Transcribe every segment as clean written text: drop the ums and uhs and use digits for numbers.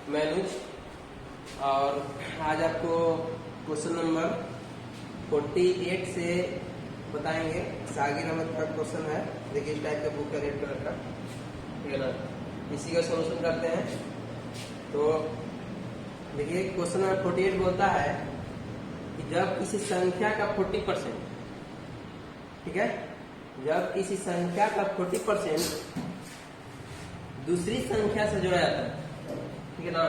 मैनुज, और आज आपको क्वेश्चन नंबर 48 से बताएंगे। सागिर अहमद का क्वेश्चन है, देखिए इस टाइप का बुक है, रेड कलर का, ठीक है ना। इसी का सॉल्यूशन करते हैं। तो देखिए क्वेश्चन नंबर 48 बोलता है कि जब किसी संख्या का 40%, ठीक है, जब किसी संख्या का 40% दूसरी संख्या से जोड़ा जाता है, ठीक है ना।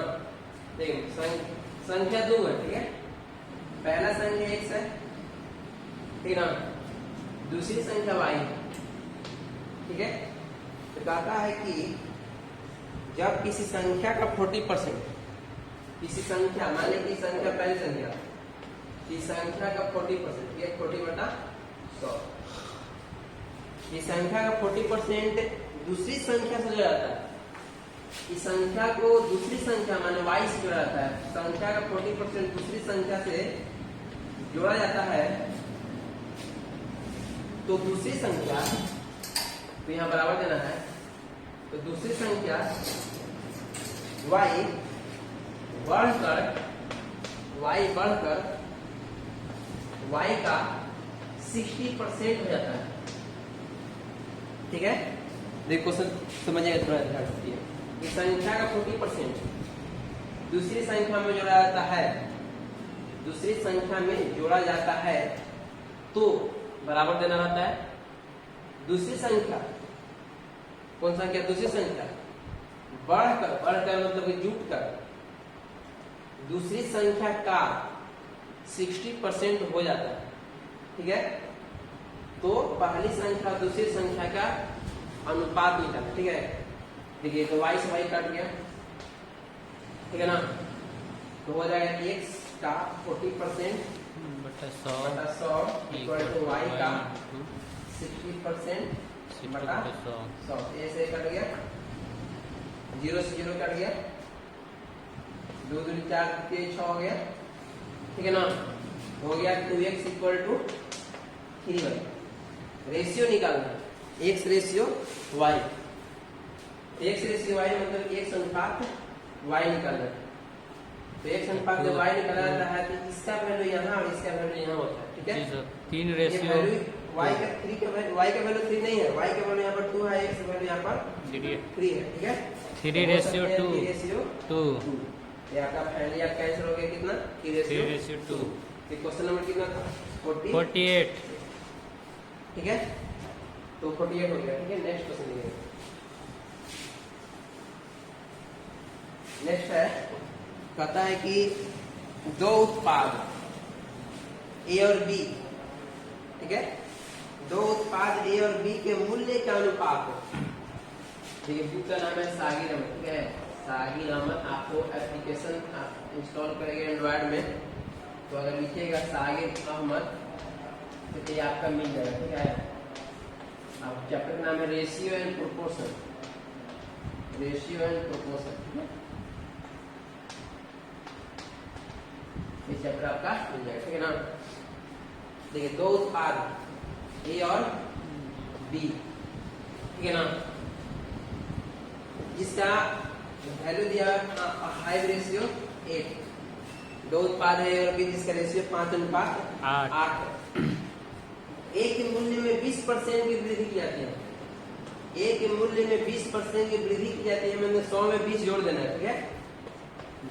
देखिए संख्या 2 है, ठीक है, पहला संख्या x है, ठीक है ना, दूसरी संख्या y है, ठीक है। तो कहता है कि जब किसी संख्या का 40%, किसी संख्या, मान लीजिए कि संख्या पहली संख्या, इस संख्या का 40%, ये 40/100, इस संख्या का 40% दूसरी संख्या से जोड़ा जाता है। इस संख्या को दूसरी संख्या माने y से जोड़ा जाता है। संख्या का 40% दूसरी संख्या से जोड़ा जाता है, तो दूसरी संख्या, तो यहाँ बराबर देना है, तो दूसरी संख्या y बढ़कर y का 60% हो जाता है, ठीक है। देखो समझिएगा, थोड़ा ध्यान दीजिए। इस संख्या का 40% दूसरी संख्या में जोड़ा जाता है, दूसरी संख्या में जोड़ा जाता है, तो बराबर देना रहता है। दूसरी संख्या, कौन संख्या? दूसरी संख्या बढ़कर मतलब कि जुट कर दूसरी संख्या का 60% हो जाता है, ठीक है। तो पहली संख्या दूसरी संख्या का अनुपात निकाला, ठीक है। देखिए तो y से y कट गया, ठीक है ना, तो हो जाएगा x का 40% बटा 100 इक्वल टू y का 60% बटा 100। ऐसे कट गया, 0 से 0 कट गया, 2 दूनी 4 6 हो गया, ठीक है ना। हो गया 2x equal to 3y। Ratio निकालना, x ratio y, x ratio y मतलब x अनुपात y निकालना। तो x अनुपात जब y निकाला जाता है तो इसका वैल्यू यहाँ और इसका वैल्यू यहाँ होता है, ठीक है। 3 रेशियो y का 3 का y का वैल्यू 3 नहीं है, y का वैल्यू यहाँ पर 2 है, x का वैल्यू यहाँ पर 3 है, ठीक है। 3:2। ये आपका फाइनली आपका आंसर हो गया कितना? 3:2। ये क्वेश्चन नंबर कितना था? 48, ठीक है। तो 48 हो गया, ठीक है। नेक्स्ट क्वेश्चन देखिए। नेक्स्ट है, कहता है कि दो उत्पाद A और B, ठीक है, दो उत्पाद A और B के मूल्य का अनुपात हो। देखिए बुक का नाम है सागिर अहमद, ठीक है, सागिर अहमद। आपको एप्लीकेशन आप इंस्टॉल करेंगे एंड्रॉयड में, तो अगर लिखिएगा सागिर अहमद तो ये आपका मिल जाएगा, ठीक है। अब चैप्टर का नाम है ratio and proportion, ratio and proportion, ठीक है। ये चैप्टर आपका मिल जाएगा, ठीक है ना। देखिए दो उत्पाद A और B, ठीक है ना, जिसका वैल्यू दिया हाइव रेशियो 8। दो उत्पाद है A और B जिसका रेशियो 5:8 है। A के मूल्य में 20% की वृद्धि की जाती है, A के मूल्य में 20% की वृद्धि की जाती है, मतलब 100 में 20 जोड़ देना है, ठीक है।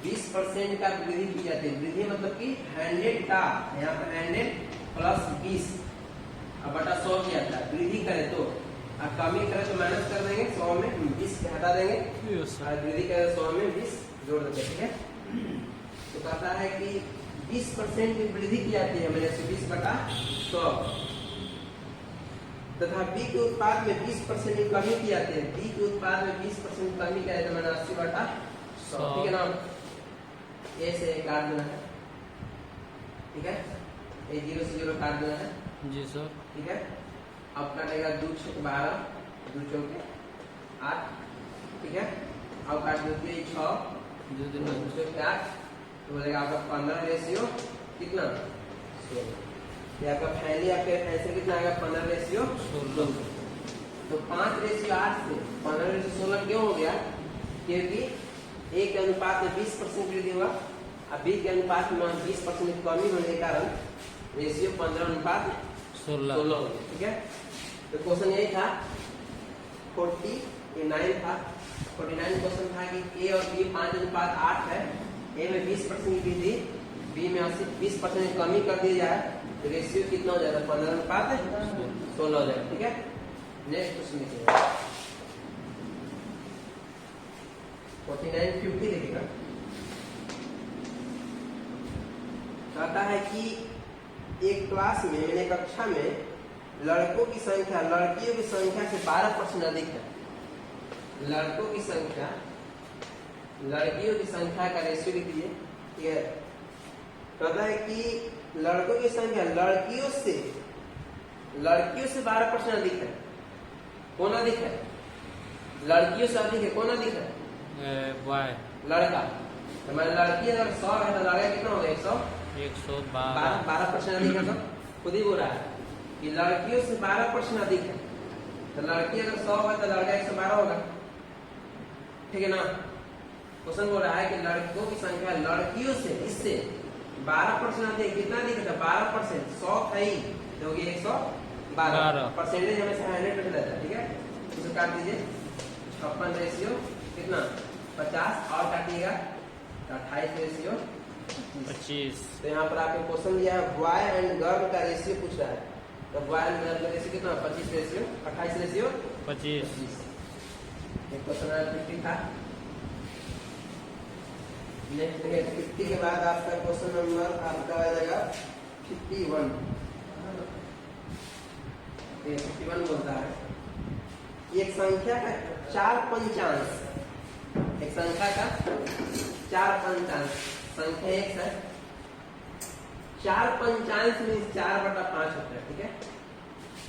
20% का वृद्धि की जाती है, वृद्धि मतलब कि 100 का, यहाँ पर 100 प्लस 20 अब बटा 100 किया जाता है। वृद्धि करें तो, अब कमी करें तो माइनस कर देंगे, 100 में 20 हटा देंगे, और वृद्धि करें 100 में 20 जोड़ देंगे, ठीक है। तो कहता है कि 20% की वृद्धि की जाती है, मैंने 120/100, तथा B के उत्पाद में 20% की कमी की जाती है। B के उत्पाद में 20% कमी क्या है, मैंने 80/100, ठीक है ना। ऐसे काट देना है, ठीक है, ये 0 से 0 काट देना है, जी सर, ठीक है। अब काटेगा 2 × 12, 2 × 8, ठीक है। अब काट देते 6, 2 × 8, तो हो जाएगा आपका 15 रेशियो कितना? 16। ये आपका फाइनली आपके आंसर कितना आएगा? 15 रेशियो 16। तो 5:8 से 15:16 क्यों हो गया? क्योंकि ए के अनुपात में 20% वृद्धि होगा और बी के अनुपात में 20% की कमी होने के कारण रेशियो 15:16 होगा। ठीक है, तो क्वेश्चन यही था 49 था। 49 क्वेश्चन था कि ए और बी 5:8 है। ए में 20% की वृद्धि, बी में 20% की कमी कर दी जाए तो रेशियो कितना हो जाएगा? 15:16 हो जाएगा। ठीक है, नेक्स्ट क्वेश्चन देखिएगा 49 50 देखिएगा। कहता है कि एक क्लास में यानी कक्षा में लड़कों की संख्या लड़कियों की संख्या से 12% अधिक है। लड़कों की संख्या लड़कियों की संख्या का रेशियो लिख दीजिए। ठीक है, कहता है कि लड़कों की संख्या लड़कियों से 12% अधिक है। कौन अधिक है? लड़कियों से अधिक है। कौन अधिक है? लड़का। हमारे लड़की अगर 100 है तो लड़का कितना होगा? 12% अधिक है। तो खुद ही बोल रहा है कि लड़कियों से 12% अधिक है। तो लड़की अगर 100 है तो लड़का 112 होगा। ठीक है ना? क्वेश्चन बोल रहा है कि लड़कों की संख्या लड़कियों से इससे 12% अधिक। कितना अधिक है? 12%। 100 था ही तो होगी 112। परसेंटेज हमेशा 100% रहता है। ठीक है, इसे काट दीजिए। 56 रेशियो कितना? 50 और काटिएगा 28 रेशियो 25। तो यहाँ पर आपको क्वेश्चन दिया है बॉय एंड गर्ल का रेशियो पूछ रहा है। तो बॉय एंड गर्ल का रेशियो कितना? 25 रेशियो 28 रेशियो 25। क्वेश्चन 50 था। नेक्स्ट 50 के बाद आपका क्वेश्चन नंबर आपका आ जाएगा 51। 51 बोलता है एक संख्या का 4 पंचांश। एक संख्या का 4 पंचांश। संख्या एक है 4 पंचांश में 4/5 होता है। ठीक है,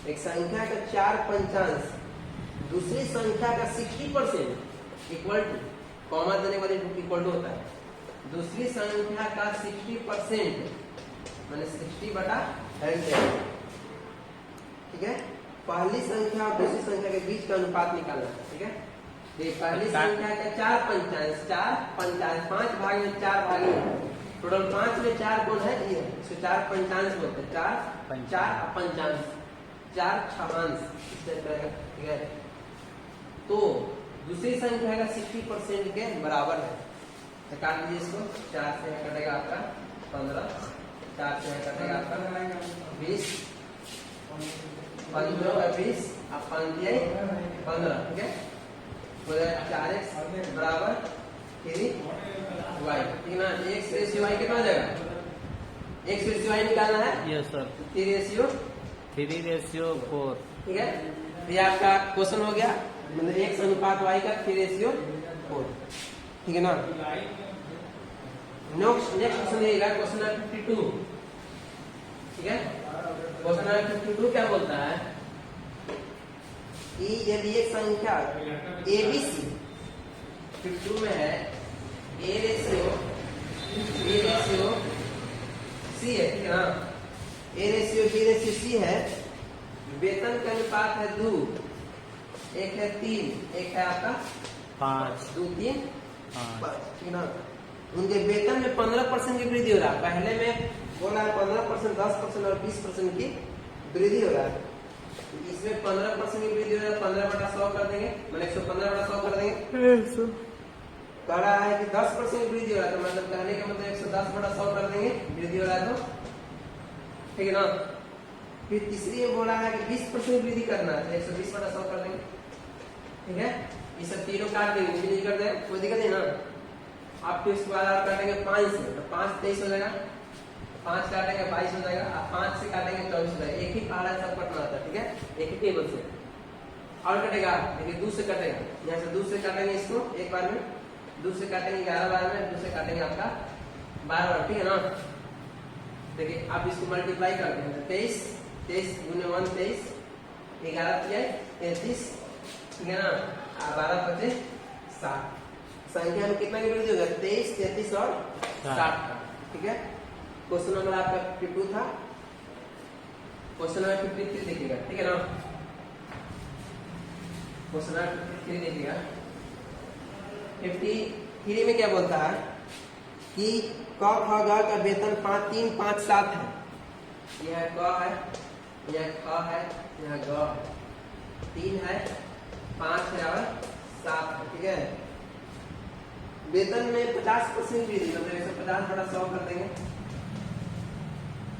एक संख्या का 4 पंचांश दूसरी संख्या का 60% इक्वल टू, कॉमा देने वाले इक्वल टू होता है। दूसरी संख्या का 60% माने 60/100। ठीक है, पहली संख्या और दूसरी संख्या के बीच का अनुपात निकालना है। ठीक है, ये पहली संख्या का 4 पंचांश 5 भाग में 4 भागी टोटल 5 में 4 कौन है? ये इसको 4 पंचांश बोलते हैं। 4 पंचांश 4 छहांश इस तरह का। ठीक है, तो दूसरी संख्या का 60% के बराबर है। तो काट लीजिए इसको। 4 से कटेगा आपका 15, 4 से कटेगा आपका 20, 15 और 20 आप 15। ठीक है, 4x बराबर 3y। ठीक ना? x रेशियो y कितना हो जाएगा? x रेशियो y निकालना है। Yes sir. 3 रेशियो 4। ठीक है, ये आपका क्वेश्चन हो गया। मतलब x अनुपात y का 3 रेशियो 4। ठीक है ना? नेक्स्ट क्वेश्चन रहेगा क्वेश्चन नंबर 52। ठीक है, क्वेश्चन नंबर 52 क्या बोलता है कि यदि एक संख्या ABC 52 में है A रेशियो C है। ठीक है ना? A ratio B ratio C है। वेतन का अनुपात है 2, एक है 3, एक है आपका 5। 2 3 5। 5। ठीक ना? उनके वेतन में 15% की वृद्धि हो रहा है। पहले में बोला है 15%, 10% और 20% की वृद्धि हो रहा है। इसमें 15% की वृद्धि हो रहा है। 15/100 कर देंगे, मतलब 115/100 कर देंगे। कह रहा है कि 10% की वृद्धि हो रहा है, तो मतलब कहने का मतलब 110/100 कर देंगे वृद्धि हो रहा है तो। ठीक है ना? फिर तीसरी में बोला है कि 20% वृद्धि करना है, तो 120/100 कर देंगे। ठीक है, ये सब तीनों काट देंगे, नहीं कर देंगे कोई दिक्कत नहीं ना। आप फिर इसके बाद आप काटेंगे 5 से, तो 5 23 हो जाएगा। 5 काटेंगे 22 हो जाएगा। आप 5 से काटेंगे 24 हो जाएगा। एक ही पहाड़ा सब कटना होता है। ठीक है, एक ही टेबल से। और कटेगा देखिए 2 से कटेगा। यहाँ से 2 से काटेंगे इसको एक बार में, 2 से काटेंगे 11 बार में, 2 से काटेंगे आपका 12 बार। ठीक है ना? देखिए आप इसको मल्टीप्लाई करते हैं, 23 गुने 1 23, 11 33। ठीक है ना? 12 25 60। संख्या में कितना की वृद्धि होगा? 23 33 और 60 का। ठीक है, क्वेश्चन नंबर आपका 52 था। क्वेश्चन नंबर 53 देखिएगा। ठीक है ना? क्वेश्चन नंबर 53 देखिएगा। थ्री में क्या बोलता है कि क ख ग का वेतन 5 3 5 7 है। यह क है, यह ख है, यह ग है, 3 है, 5 है और 7 है। ठीक है, वेतन में 50% वृद्धि, मतलब 150 बटा 100 कर देंगे।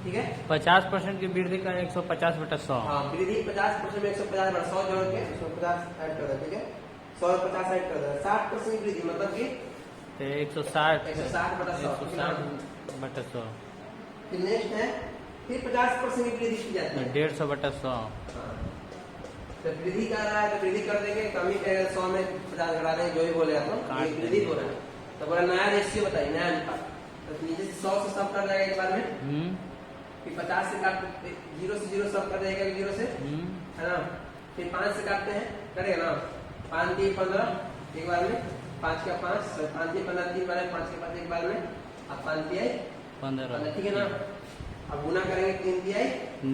ठीक है, 50% की वृद्धि का 150 बटा 100। हाँ, वृद्धि 50% में 150 बटा 100 जोड़ के 150 ऐड कर दे। ठीक है, 100 और 50 ऐड कर दे, 60% वृद्धि मतलब कि तो 160 160 बटा 100। 160 बटा 100 फिर नेक्स्ट है, फिर 50% की वृद्धि की जाती है। 150 बटा 100। हाँ, तो वृद्धि कर रहा है तो वृद्धि कर देंगे, कमी करेगा 100 में 50 घटा देंगे, जो भी बोले आप लोग, ये वृद्धि हो रहा है। तो बोला नया रेशियो बताइए, नया अनुपात। तो नीचे से 100 से सब कर जाएगा एक बार में, फिर 50 से काट 0 से 0 सब कर जाएगा 0 से, है ना। फिर 5 से काटते हैं, करेगा ना, 5 3 15 एक बार में, 5 का 5 5 3 15 3 बार में, 5 के 5 एक बार में, अब 5 दिया 15। ठीक है ना, अब गुना करेंगे 3 दिया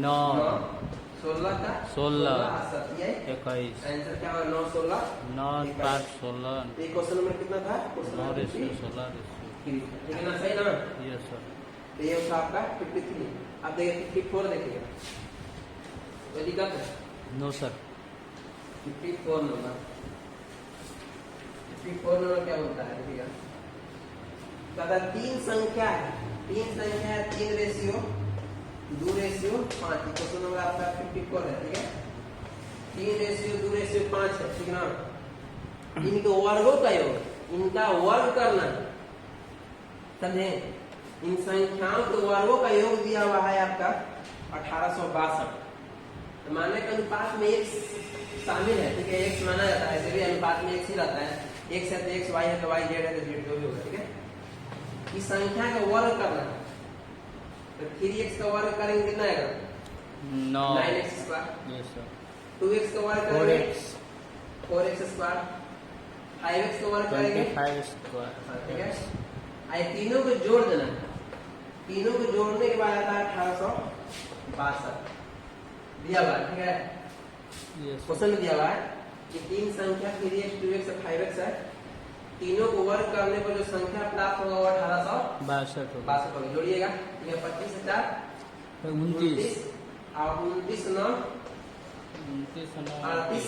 9 16 का 16 7 दिया 21। आंसर क्या होगा 9 16 9 5 16। ये क्वेश्चन नंबर कितना था? 9 रेशियो 16 रेशियो। ठीक है ना, सही ना। Yes sir. तो ये था आपका 53। अब देखिए 54 देखिएगा, कोई दिक्कत है? No sir. 54 नंबर, 54 नंबर क्या बोलता है देखिएगा, दादा 3 संख्या है, 3 संख्या है, 3 रेशियो 2 रेशियो 5। क्वेश्चन नंबर आपका 54 है। ठीक है, 3 रेशियो 2 रेशियो 5 है। ठीक है ना, इनके वर्गों का योग, इनका वर्ग करना, समझे। इन संख्याओं के वर्गों का योग दिया हुआ है आपका 1862। तो मानने के अनुपात में x शामिल है। ठीक है, x माना जाता है, ऐसे भी अनुपात में x ही रहता है, x है तो x, y है तो y, z है तो z, जो भी होगा। ठीक है, इस संख्या का वर्ग करना, तो 3x का वर्ग करेंगे कितना आएगा? 9x square. Yes sir. 2x का वर्ग करेंगे 4x स्क्वायर। 5x का वर्ग करेंगे 25 स्क्वायर। ठीक है, आई तीनों को जोड़ देना, तीनों को जोड़ने के बाद आता है 1862 दिया हुआ है। ठीक है, यस क्वेश्चन में दिया हुआ है कि 3 संख्या 3x 2x और 5x है, तीनों को वर्ग करने पर जो संख्या प्राप्त होगा वो 1862 होगा। जोड़िएगा, 25 से 4 29 और 29 9 38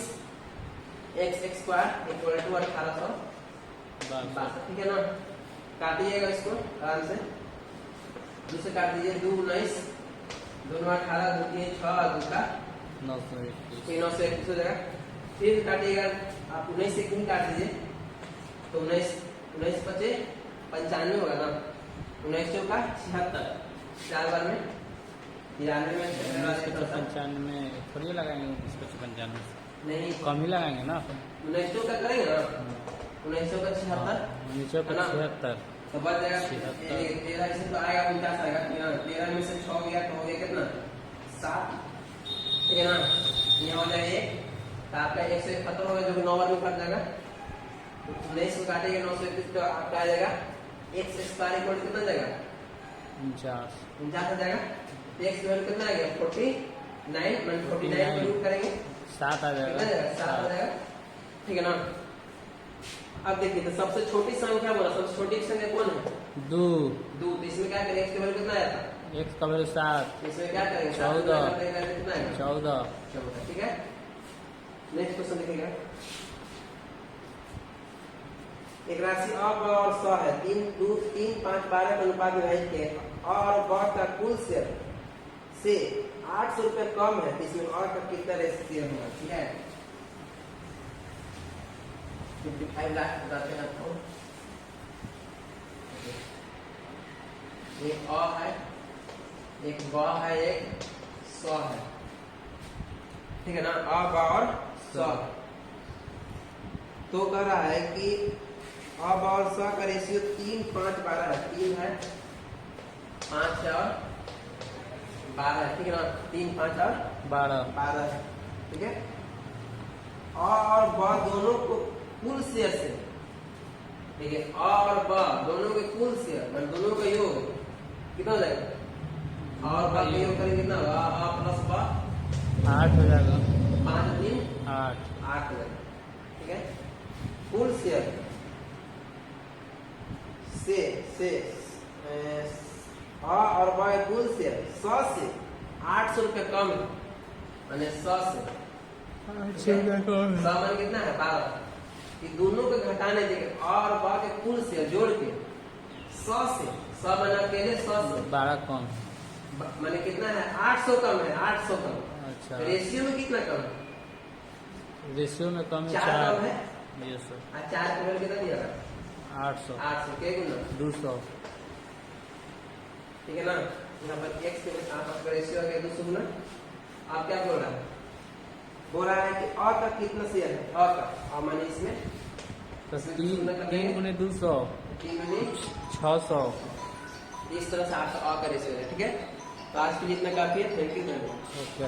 x स्क्वायर इक्वल टू 1862। ठीक है ना, काटिएगा इसको आराम से, 2 से काट दीजिए, 2 19 2 9 18 2 3 6 2 का 9 से 21 हो जाएगा। फिर काटिएगा आप 19 से 3 काट दीजिए, तो 19 19 बचे 95 होगा ना, 19 चौका 76, 4 बार में 93 में 95 में थोड़ी लगाएंगे, 95 नहीं, कम ही लगाएंगे ना। 19 चौका करेंगे ना, 19 चौका 76 नीचे पर 76। तो बच जाएगा 13 से तो आएगा 49 आएगा। 13 में से 6 गया तो हो गया कितना 7। ठीक है ना, ये हो जाएगा 1, तो आपका 1 से खत्म होगा, जो कि 9 बार में कट जाएगा। 19 को काटेगा 9 से 21 तो आपका आ जाएगा x स्क्वायर इक्वल कितना जाएगा 49 हो जाएगा। x की वैल्यू कितना आ गया 49, 49 को रूट करेंगे 7 आ कितना जाएगा। जाएगा 7 आ जाएगा। ठीक है ना, अब देखिए तो सबसे छोटी संख्या बोला, सबसे छोटी संख्या कौन है 2 2। तो इसमें क्या करेंगे, x की वैल्यू कितना आया था, x का वैल्यू 7 इसमें क्या करेंगे 14 कितना आएगा 14। ठीक है, नेक्स्ट क्वेश्चन देखिएगा, एक राशि अ ब और स है, 3 2 3 5 12 के अनुपात में विभाजित किया है। अ और ब का कुल से 800 रुपये कम है, तो इसमें अ का कितना रेशियो होगा। ठीक है, 55 लाख बताते हैं आपको। एक अ है, एक ब है, एक स है। ठीक है ना, अ ब और स। तो कह रहा है कि अ ब और स का रेशियो 3 5 12 है। 3 है 5 है और 12 है। ठीक है ना, 3 5 और 12 है। ठीक है, अ और ब दोनों को कुल शेयर से, ठीक है, अ और ब दोनों के कुल शेयर मतलब दोनों का योग कितना हो जाएगा, अ और ब का योग करेंगे कितना होगा, अ प्लस ब 8 हो जाएगा। 5 3 8 8 हो जाएगा। ठीक है, कुल शेयर से आ और ब के कुल शेयर 100 से 800 रुपये कम है, माने 100 से 100 मान कितना है 12, कि दोनों को घटाने देंगे आ और ब के कुल शेयर जोड़ के 100 से 100 बना अकेले 100 से 12 कम। माने कितना है 800 कम है, 800 कम। अच्छा, रेशियो में कितना कम है? रेशियो में कम है 4 कम है। ये सर 4 के बगल कितना दिया था? 800 800 के गुना 200। ठीक है ना। यहाँ पर x के आपका रेशियो आ गया 200 गुना। आप क्या बोल रहा है? बोल रहा है कि अ का कितना शेयर है? अ का माने इसमें तो 3 गुने 200 3 गुने 600। इस तरह से आपका अ का रेशियो है। ठीक है, तो आज के लिए इतना काफी है। Thank you. ओके।